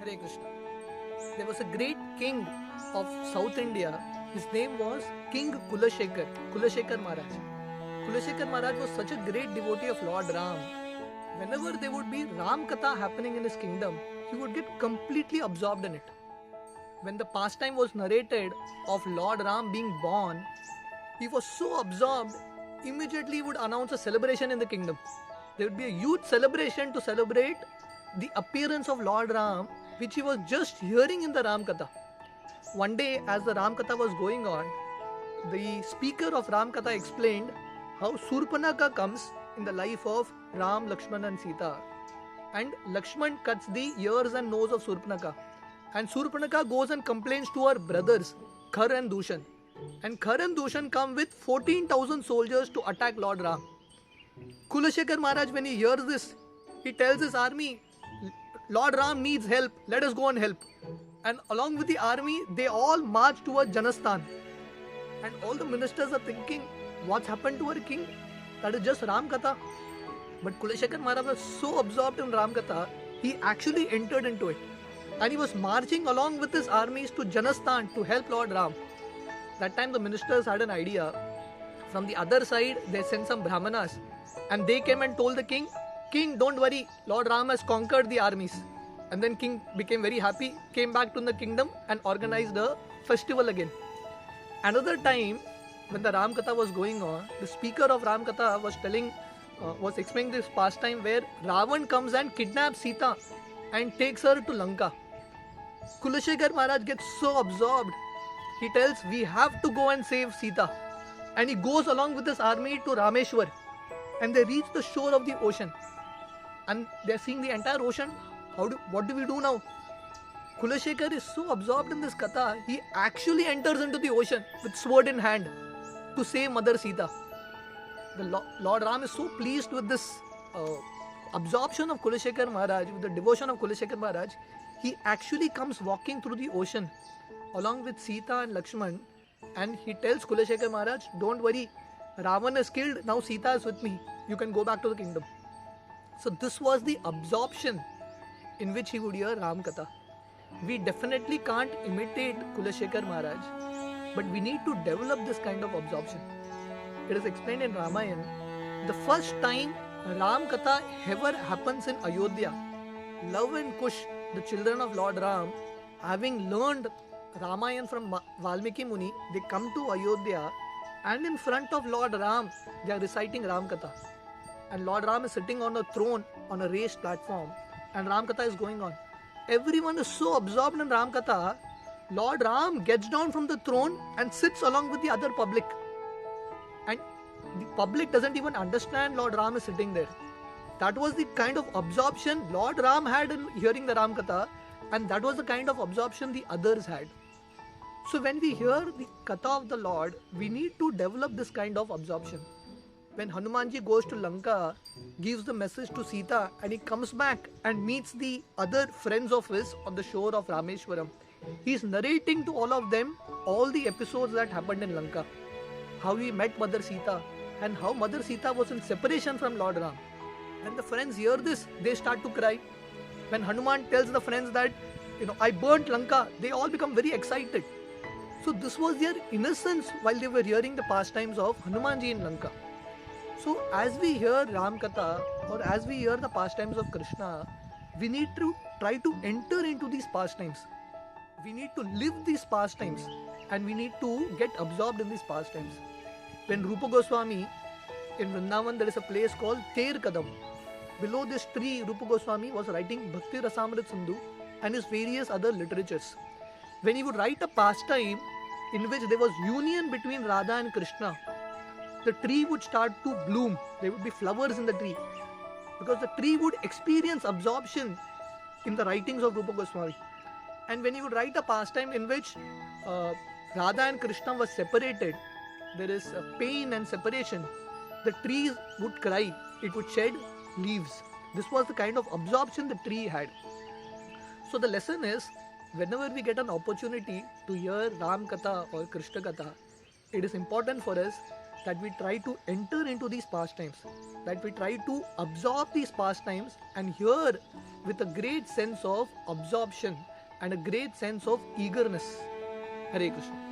Hare Krishna. There was a great king of South India. His name was King Kulashekar Maharaj. Kulashekar Maharaj was such a great devotee of Lord Ram. Whenever there would be Ram Katha happening in his kingdom, he would get completely absorbed in it. When the pastime was narrated of Lord Ram being born, he was so absorbed, immediately he would announce a celebration in the kingdom. There would be a huge celebration to celebrate the appearance of Lord Ram, which he was just hearing in the Ram Katha. One day, as the Ram Katha was going on, the speaker of Ram Katha explained how Surpanaka comes in the life of Ram, Lakshman and Sita. And Lakshman cuts the ears and nose of Surpanaka. And Surpanaka goes and complains to her brothers, Khar and Dushan. And Khar and Dushan come with 14,000 soldiers to attack Lord Ram. Kulashekar Maharaj, when he hears this, he tells his army, Lord Ram needs help, let us go and help. And along with the army, they all march towards Janasthan. And all the ministers are thinking, what's happened to our king? That is just Ram Katha. But Kulashekar Maharaj was so absorbed in Ram Katha, he actually entered into it. And he was marching along with his armies to Janasthan to help Lord Ram. That time the ministers had an idea. From the other side, they sent some Brahmanas. And they came and told the king, King, don't worry, Lord Ram has conquered the armies. And then king became very happy, came back to the kingdom and organized a festival again. Another time, when the Ram Katha was going on, the speaker of Ram Katha was explaining this pastime where Ravan comes and kidnaps Sita and takes her to Lanka. Kulashekar Maharaj gets so absorbed, he tells, we have to go and save Sita. And he goes along with his army to Rameshwar. And they reach the shore of the ocean. And they are seeing the entire ocean. What do we do now? Kulashekar is so absorbed in this katha, he actually enters into the ocean with sword in hand to save Mother Sita. The Lord Ram is so pleased with this absorption of Kulashekar Maharaj, with the devotion of Kulashekar Maharaj, he actually comes walking through the ocean along with Sita and Lakshman, and he tells Kulashekar Maharaj, don't worry, Ravan is killed, now Sita is with me, you can go back to the kingdom. So this was the absorption in which he would hear Ram Katha. We definitely can't imitate Kulashekar Maharaj, but we need to develop this kind of absorption. It is explained in Ramayana. The first time Ram Katha ever happens in Ayodhya, Love and Kush, the children of Lord Ram, having learned Ramayana from Valmiki Muni, they come to Ayodhya and in front of Lord Ram, they are reciting Ram Katha. And Lord Ram is sitting on a throne on a raised platform and Ram Katha is going on. Everyone is so absorbed in Ram Katha, Lord Ram gets down from the throne and sits along with the other public. And the public doesn't even understand Lord Ram is sitting there. That was the kind of absorption Lord Ram had in hearing the Ram Katha, and that was the kind of absorption the others had. So when we hear the Katha of the Lord, we need to develop this kind of absorption. When Hanumanji goes to Lanka, gives the message to Sita, and he comes back and meets the other friends of his on the shore of Rameshwaram, he is narrating to all of them all the episodes that happened in Lanka. How he met Mother Sita and how Mother Sita was in separation from Lord Ram. When the friends hear this, they start to cry. When Hanuman tells the friends that, I burnt Lanka, they all become very excited. So this was their innocence while they were hearing the pastimes of Hanumanji in Lanka. So as we hear Ram Katha or as we hear the pastimes of Krishna, we need to try to enter into these pastimes. We need to live these pastimes and we need to get absorbed in these pastimes. When Rupa Goswami, in Vrindavan there is a place called Ter Kadam. Below this tree, Rupa Goswami was writing Bhakti Rasamrit Sindhu and his various other literatures. When he would write a pastime in which there was union between Radha and Krishna, the tree would start to bloom. There would be flowers in the tree because the tree would experience absorption in the writings of Rupa Goswami. And when he would write a pastime in which Radha and Krishna were separated, there is pain and separation, the trees would cry, it would shed leaves. This was the kind of absorption the tree had. So the lesson is, whenever we get an opportunity to hear Ram Katha or Krishna Katha, it is important for us that we try to enter into these pastimes, that we try to absorb these pastimes and hear with a great sense of absorption and a great sense of eagerness. Hare Krishna.